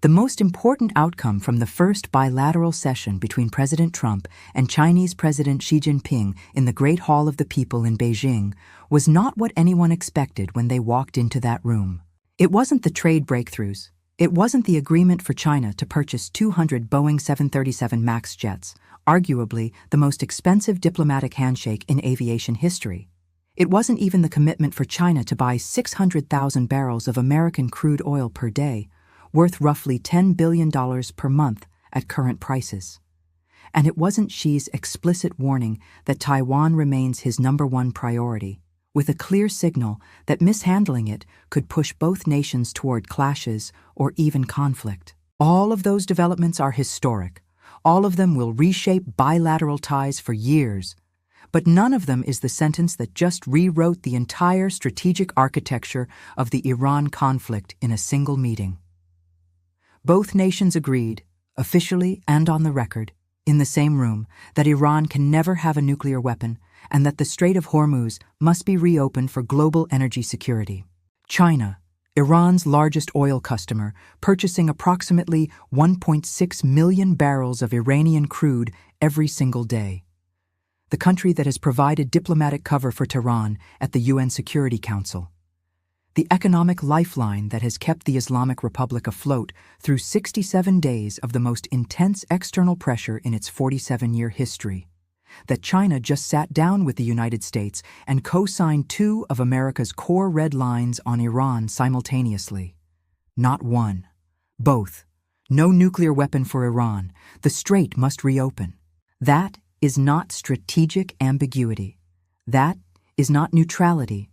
The most important outcome from the first bilateral session between President Trump and Chinese President Xi Jinping in the Great Hall of the People in Beijing was not what anyone expected when they walked into that room. It wasn't the trade breakthroughs. It wasn't the agreement for China to purchase 200 Boeing 737 MAX jets, arguably the most expensive diplomatic handshake in aviation history. It wasn't even the commitment for China to buy 600,000 barrels of American crude oil per day, worth roughly $10 billion per month at current prices. And it wasn't Xi's explicit warning that Taiwan remains his #1 priority, with a clear signal that mishandling it could push both nations toward clashes or even conflict. All of those developments are historic. All of them will reshape bilateral ties for years. But none of them is the sentence that just rewrote the entire strategic architecture of the Iran conflict in a single meeting. Both nations agreed, officially and on the record, in the same room, that Iran can never have a nuclear weapon and that the Strait of Hormuz must be reopened for global energy security. China, Iran's largest oil customer, purchasing approximately 1.6 million barrels of Iranian crude every single day. The country that has provided diplomatic cover for Tehran at the UN Security Council. The economic lifeline that has kept the Islamic Republic afloat through 67 days of the most intense external pressure in its 47-year history. That China just sat down with the United States and co-signed 2 of America's core red lines on Iran simultaneously. Not one. Both. No nuclear weapon for Iran. The strait must reopen. That is not strategic ambiguity. That is not neutrality.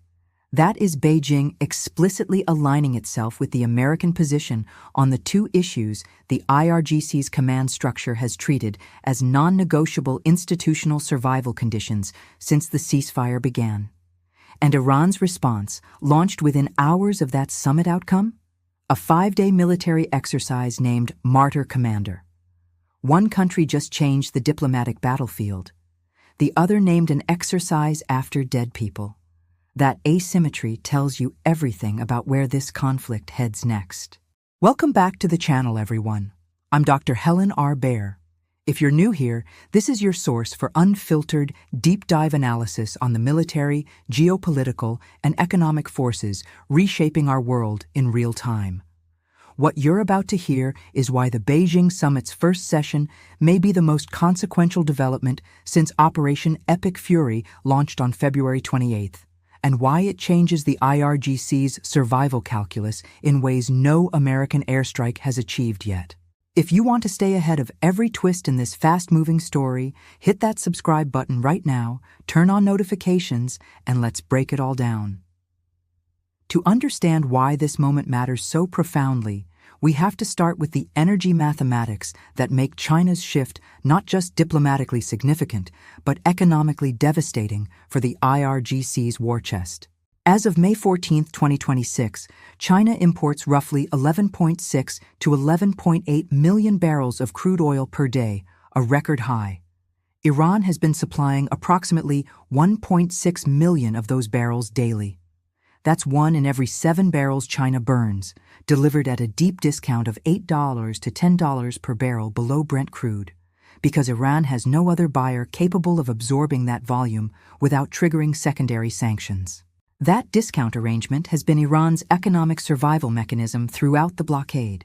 That is Beijing explicitly aligning itself with the American position on the 2 issues the IRGC's command structure has treated as non-negotiable institutional survival conditions since the ceasefire began. And Iran's response, launched within hours of that summit outcome? A 5-day military exercise named Martyr Commander. One country just changed the diplomatic battlefield. The other named an exercise after dead people. That asymmetry tells you everything about where this conflict heads next. Welcome back to the channel, everyone. I'm Dr. Helen R. If you're new here, this is your source for unfiltered, deep-dive analysis on the military, geopolitical, and economic forces reshaping our world in real time. What you're about to hear is why the Beijing summit's first session may be the most consequential development since Operation Epic Fury launched on February 28th. And why it changes the IRGC's survival calculus in ways no American airstrike has achieved yet. If you want to stay ahead of every twist in this fast-moving story, hit that subscribe button right now, turn on notifications, and let's break it all down. To understand why this moment matters so profoundly, we have to start with the energy mathematics that make China's shift not just diplomatically significant, but economically devastating for the IRGC's war chest. As of May 14, 2026, China imports roughly 11.6 to 11.8 million barrels of crude oil per day, a record high. Iran has been supplying approximately 1.6 million of those barrels daily. That's 1 in every 7 barrels China burns, delivered at a deep discount of $8 to $10 per barrel below Brent crude, because Iran has no other buyer capable of absorbing that volume without triggering secondary sanctions. That discount arrangement has been Iran's economic survival mechanism throughout the blockade.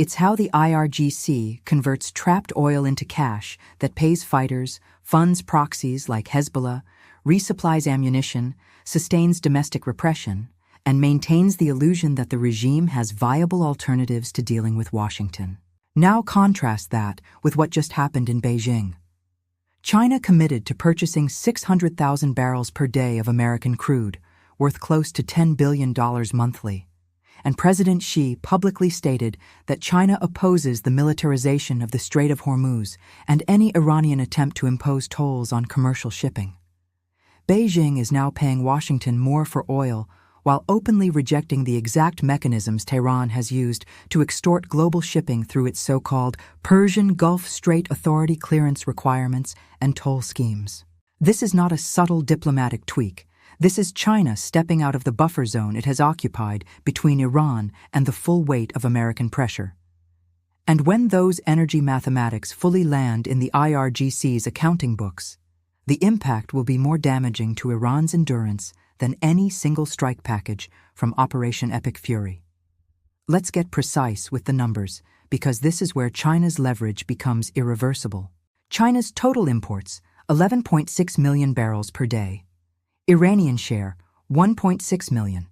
It's how the IRGC converts trapped oil into cash that pays fighters, funds proxies like Hezbollah, resupplies ammunition, sustains domestic repression, and maintains the illusion that the regime has viable alternatives to dealing with Washington. Now contrast that with what just happened in Beijing. China committed to purchasing 600,000 barrels per day of American crude, worth close to $10 billion monthly. And President Xi publicly stated that China opposes the militarization of the Strait of Hormuz and any Iranian attempt to impose tolls on commercial shipping. Beijing is now paying Washington more for oil while openly rejecting the exact mechanisms Tehran has used to extort global shipping through its so-called Persian Gulf Strait Authority clearance requirements and toll schemes. This is not a subtle diplomatic tweak. This is China stepping out of the buffer zone it has occupied between Iran and the full weight of American pressure. And when those energy mathematics fully land in the IRGC's accounting books, the impact will be more damaging to Iran's endurance than any single strike package from Operation Epic Fury. Let's get precise with the numbers, because this is where China's leverage becomes irreversible. China's total imports, 11.6 million barrels per day. Iranian share, 1.6 million.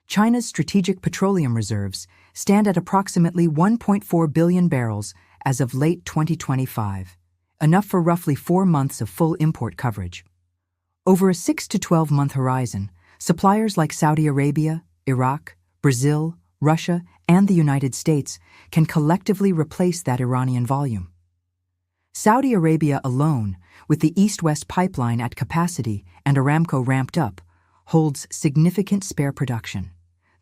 China's strategic petroleum reserves stand at approximately 1.4 billion barrels as of late 2025, enough for roughly 4 months of full import coverage. Over a 6 to 12-month horizon, suppliers like Saudi Arabia, Iraq, Brazil, Russia, and the United States can collectively replace that Iranian volume. Saudi Arabia alone, with the East-West pipeline at capacity and Aramco ramped up, holds significant spare production.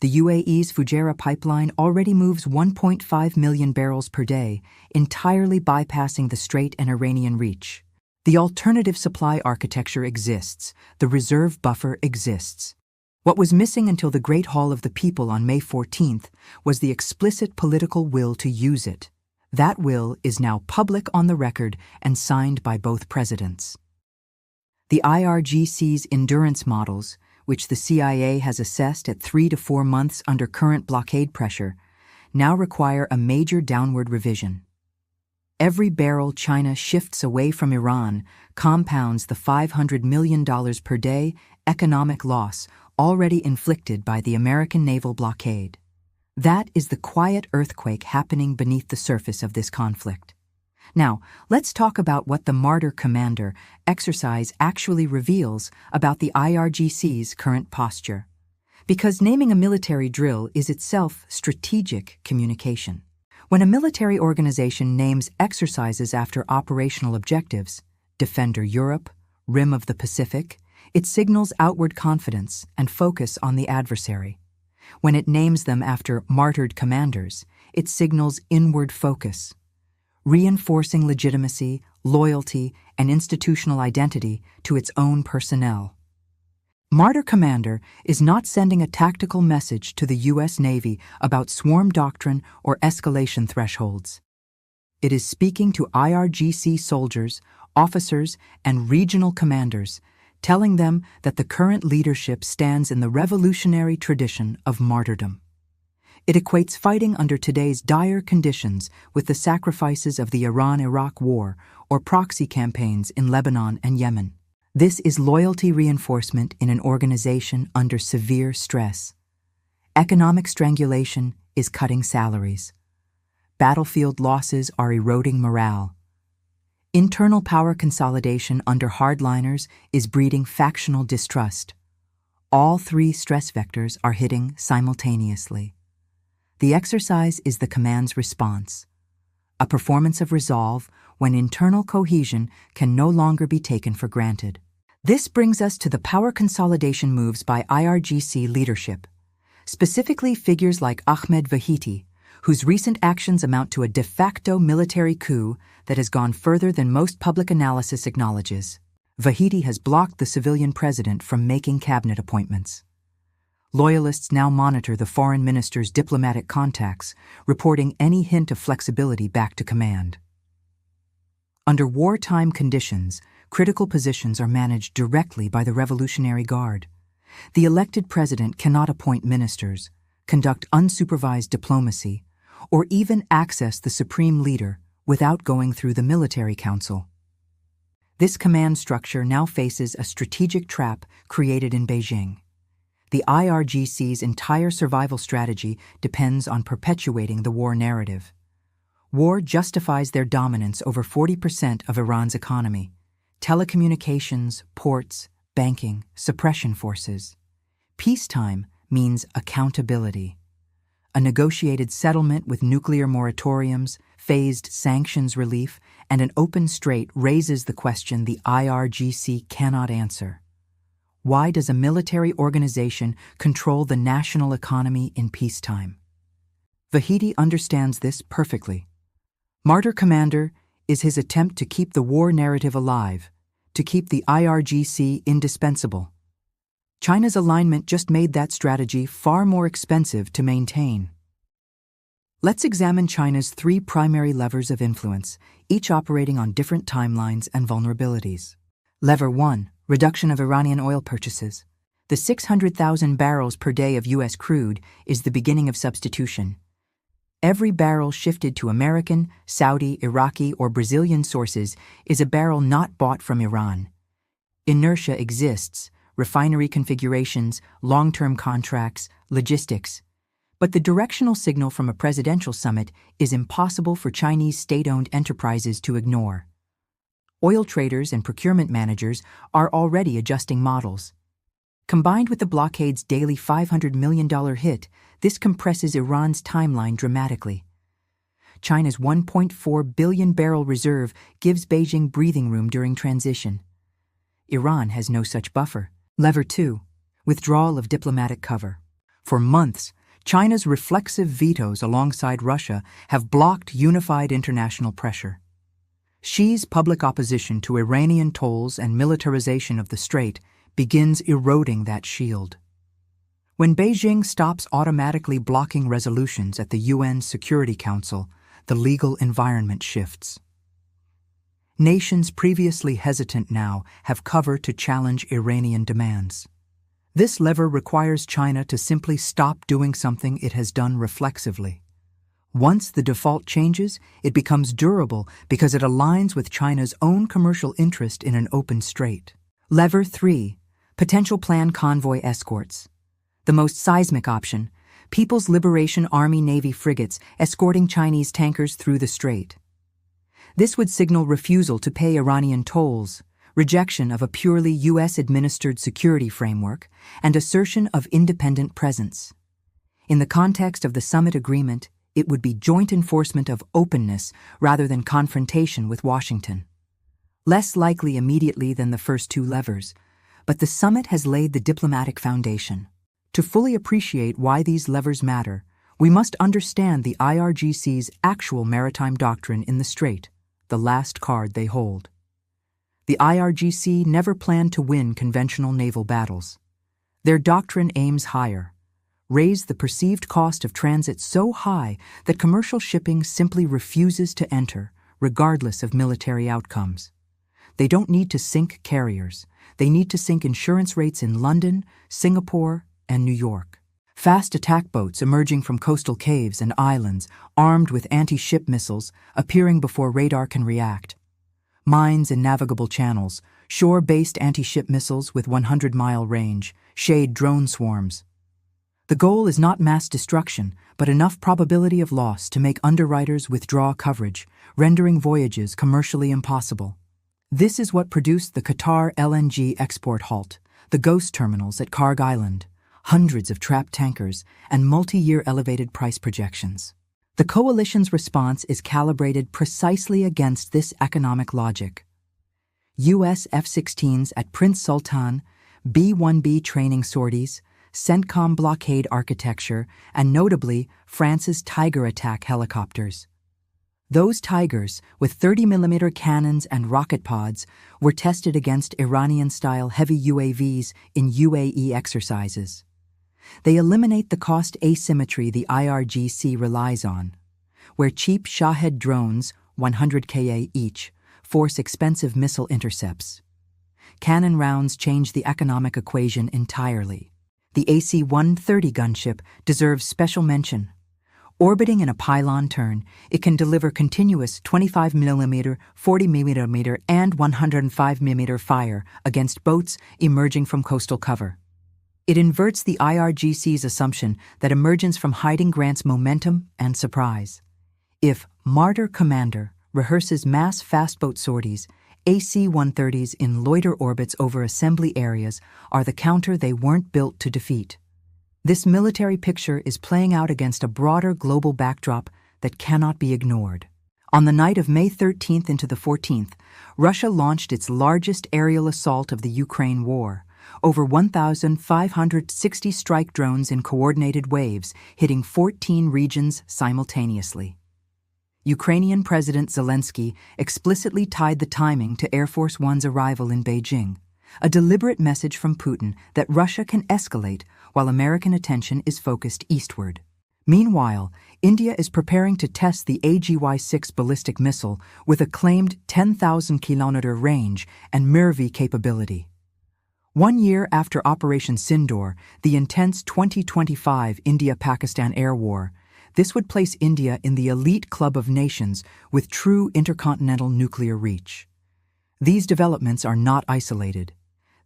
The UAE's Fujairah pipeline already moves 1.5 million barrels per day, entirely bypassing the Strait and Iranian reach. The alternative supply architecture exists. The reserve buffer exists. What was missing until the Great Hall of the People on May 14th was the explicit political will to use it. That will is now public on the record and signed by both presidents. The IRGC's endurance models, which the CIA has assessed at 3 to 4 months under current blockade pressure, now require a major downward revision. Every barrel China shifts away from Iran compounds the $500 million per day economic loss already inflicted by the American naval blockade. That is the quiet earthquake happening beneath the surface of this conflict. Now, let's talk about what the Martyr Commander exercise actually reveals about the IRGC's current posture. Because naming a military drill is itself strategic communication. When a military organization names exercises after operational objectives, Defender Europe, Rim of the Pacific, it signals outward confidence and focus on the adversary. When it names them after martyred commanders, it signals inward focus, reinforcing legitimacy, loyalty, and institutional identity to its own personnel. Martyr Commander is not sending a tactical message to the U.S. Navy about swarm doctrine or escalation thresholds. It is speaking to IRGC soldiers, officers, and regional commanders, telling them that the current leadership stands in the revolutionary tradition of martyrdom. It equates fighting under today's dire conditions with the sacrifices of the Iran-Iraq War or proxy campaigns in Lebanon and Yemen. This is loyalty reinforcement in an organization under severe stress. Economic strangulation is cutting salaries. Battlefield losses are eroding morale. Internal power consolidation under hardliners is breeding factional distrust. All 3 stress vectors are hitting simultaneously. The exercise is the command's response, a performance of resolve when internal cohesion can no longer be taken for granted. This brings us to the power consolidation moves by IRGC leadership, specifically figures like Ahmed Vahiti, whose recent actions amount to a de facto military coup that has gone further than most public analysis acknowledges. Vahiti has blocked the civilian president from making cabinet appointments. Loyalists now monitor the foreign minister's diplomatic contacts, reporting any hint of flexibility back to command. Under wartime conditions, critical positions are managed directly by the Revolutionary Guard. The elected president cannot appoint ministers, conduct unsupervised diplomacy, or even access the supreme leader without going through the military council. This command structure now faces a strategic trap created in Beijing. The IRGC's entire survival strategy depends on perpetuating the war narrative. War justifies their dominance over 40% of Iran's economy: telecommunications, ports, banking, suppression forces. Peacetime means accountability. A negotiated settlement with nuclear moratoriums, phased sanctions relief, and an open strait raises the question the IRGC cannot answer. Why does a military organization control the national economy in peacetime? Vahiti understands this perfectly. Martyr Commander is his attempt to keep the war narrative alive, to keep the IRGC indispensable. China's alignment just made that strategy far more expensive to maintain. Let's examine China's three primary levers of influence, each operating on different timelines and vulnerabilities. Lever 1. Reduction of Iranian oil purchases. The 600,000 barrels per day of U.S. crude is the beginning of substitution. Every barrel shifted to American, Saudi, Iraqi, or Brazilian sources is a barrel not bought from Iran. Inertia exists, refinery configurations, long-term contracts, logistics. But the directional signal from a presidential summit is impossible for Chinese state-owned enterprises to ignore. Oil traders and procurement managers are already adjusting models. Combined with the blockade's daily $500 million hit, this compresses Iran's timeline dramatically. China's 1.4 billion barrel reserve gives Beijing breathing room during transition. Iran has no such buffer. Lever 2. Withdrawal of diplomatic cover. For months, China's reflexive vetoes alongside Russia have blocked unified international pressure. Xi's public opposition to Iranian tolls and militarization of the Strait begins eroding that shield. When Beijing stops automatically blocking resolutions at the UN Security Council, the legal environment shifts. Nations previously hesitant now have cover to challenge Iranian demands. This lever requires China to simply stop doing something it has done reflexively. Once the default changes, it becomes durable because it aligns with China's own commercial interest in an open strait. Lever 3. Potential planned convoy escorts. The most seismic option, People's Liberation Army Navy frigates escorting Chinese tankers through the strait. This would signal refusal to pay Iranian tolls, rejection of a purely U.S.-administered security framework, and assertion of independent presence. In the context of the summit agreement, it would be joint enforcement of openness rather than confrontation with Washington. Less likely immediately than the first two levers, but the summit has laid the diplomatic foundation. To fully appreciate why these levers matter, we must understand the IRGC's actual maritime doctrine in the Strait, the last card they hold. The IRGC never planned to win conventional naval battles. Their doctrine aims higher. Raise the perceived cost of transit so high that commercial shipping simply refuses to enter, regardless of military outcomes. They don't need to sink carriers. They need to sink insurance rates in London, Singapore, and New York. Fast attack boats emerging from coastal caves and islands, armed with anti-ship missiles, appearing before radar can react. Mines in navigable channels, shore-based anti-ship missiles with 100-mile range, shade drone swarms. The goal is not mass destruction, but enough probability of loss to make underwriters withdraw coverage, rendering voyages commercially impossible. This is what produced the Qatar LNG export halt, the ghost terminals at Karg Island, hundreds of trapped tankers, and multi-year elevated price projections. The coalition's response is calibrated precisely against this economic logic. U.S. F-16s at Prince Sultan, B-1B training sorties, CENTCOM blockade architecture, and notably, France's Tiger attack helicopters. Those Tigers, with 30mm cannons and rocket pods, were tested against Iranian-style heavy UAVs in UAE exercises. They eliminate the cost asymmetry the IRGC relies on, where cheap Shahed drones, 100 Ka each, force expensive missile intercepts. Cannon rounds change the economic equation entirely. The AC-130 gunship deserves special mention. Orbiting in a pylon turn, it can deliver continuous 25mm, 40mm, and 105mm fire against boats emerging from coastal cover. It inverts the IRGC's assumption that emergence from hiding grants momentum and surprise. If Martyr Commander rehearses mass fastboat sorties, AC-130s in loiter orbits over assembly areas are the counter they weren't built to defeat. This military picture is playing out against a broader global backdrop that cannot be ignored. On the night of May 13th into the 14th, Russia launched its largest aerial assault of the Ukraine war, over 1,560 strike drones in coordinated waves, hitting 14 regions simultaneously. Ukrainian President Zelensky explicitly tied the timing to Air Force One's arrival in Beijing, a deliberate message from Putin that Russia can escalate while American attention is focused eastward. Meanwhile, India is preparing to test the AGY-6 ballistic missile with a claimed 10,000-kilometer range and MIRV capability. 1 year after Operation Sindoor, the intense 2025 India-Pakistan air war, this would place India in the elite club of nations with true intercontinental nuclear reach. These developments are not isolated.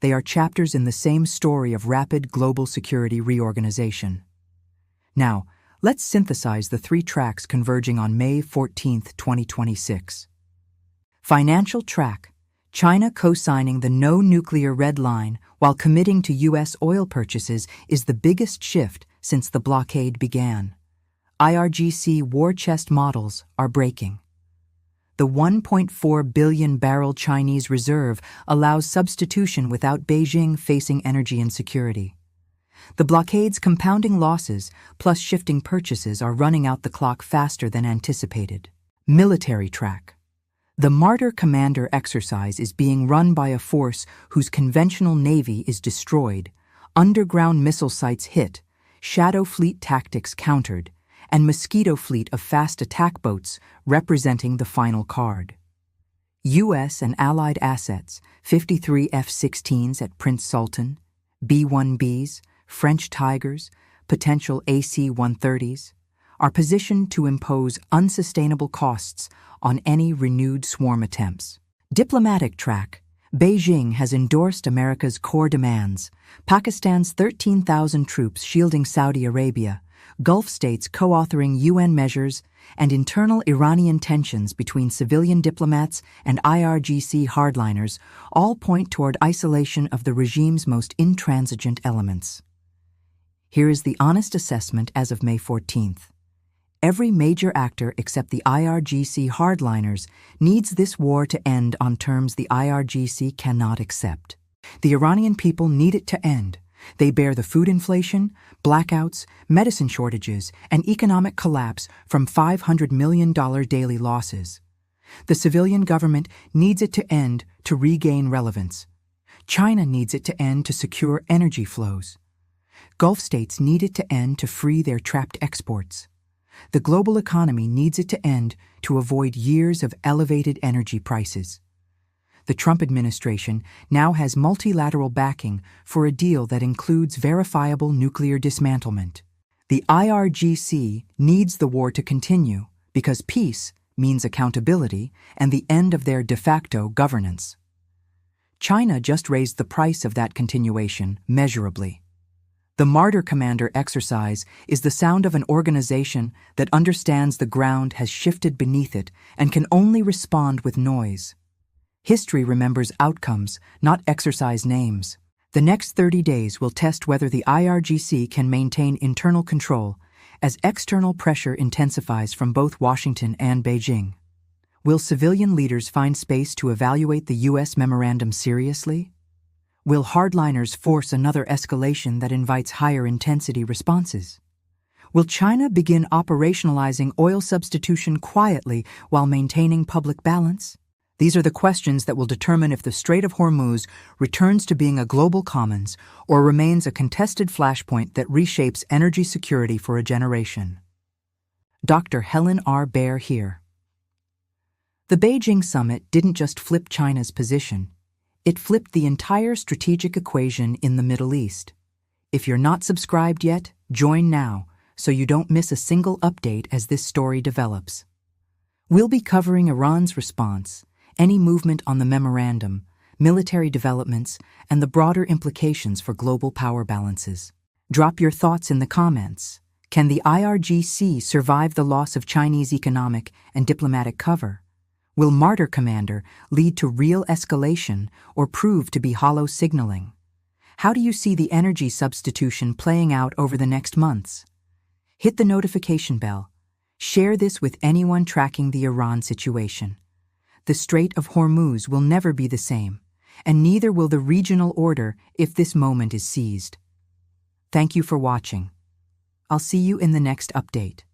They are chapters in the same story of rapid global security reorganization. Now, let's synthesize the 3 tracks converging on May 14, 2026. Financial track: China co-signing the no-nuclear red line while committing to U.S. oil purchases is the biggest shift since the blockade began. IRGC war chest models are breaking. The 1.4 billion barrel Chinese reserve allows substitution without Beijing facing energy insecurity. The blockade's compounding losses plus shifting purchases are running out the clock faster than anticipated. Military track: the Martyr Commander exercise is being run by a force whose conventional navy is destroyed, underground missile sites hit, shadow fleet tactics countered, and mosquito fleet of fast attack boats representing the final card. U.S. and allied assets, 53 F-16s at Prince Sultan, B-1Bs, French Tigers, potential AC-130s, are positioned to impose unsustainable costs on any renewed swarm attempts. Diplomatic track: Beijing has endorsed America's core demands, Pakistan's 13,000 troops shielding Saudi Arabia, Gulf states co-authoring UN measures, and internal Iranian tensions between civilian diplomats and IRGC hardliners all point toward isolation of the regime's most intransigent elements. Here is the honest assessment as of May 14th. Every major actor except the IRGC hardliners needs this war to end on terms the IRGC cannot accept. The Iranian people need it to end. They bear the food inflation, blackouts, medicine shortages, and economic collapse from $500 million daily losses. The civilian government needs it to end to regain relevance. China needs it to end to secure energy flows. Gulf states need it to end to free their trapped exports. The global economy needs it to end to avoid years of elevated energy prices. The Trump administration now has multilateral backing for a deal that includes verifiable nuclear dismantlement. The IRGC needs the war to continue because peace means accountability and the end of their de facto governance. China just raised the price of that continuation measurably. The Martyr Commander exercise is the sound of an organization that understands the ground has shifted beneath it and can only respond with noise. History remembers outcomes, not exercise names. The next 30 days will test whether the IRGC can maintain internal control as external pressure intensifies from both Washington and Beijing. Will civilian leaders find space to evaluate the U.S. memorandum seriously? Will hardliners force another escalation that invites higher intensity responses? Will China begin operationalizing oil substitution quietly while maintaining public balance? These are the questions that will determine if the Strait of Hormuz returns to being a global commons or remains a contested flashpoint that reshapes energy security for a generation. Dr. Helen R. here. The Beijing summit didn't just flip China's position. It flipped the entire strategic equation in the Middle East. If you're not subscribed yet, join now so you don't miss a single update as this story develops. We'll be covering Iran's response, any movement on the memorandum, military developments, and the broader implications for global power balances. Drop your thoughts in the comments. Can the IRGC survive the loss of Chinese economic and diplomatic cover? Will Martyr Commander lead to real escalation or prove to be hollow signaling? How do you see the energy substitution playing out over the next months? Hit the notification bell. Share this with anyone tracking the Iran situation. The Strait of Hormuz will never be the same, and neither will the regional order if this moment is seized. Thank you for watching. I'll see you in the next update.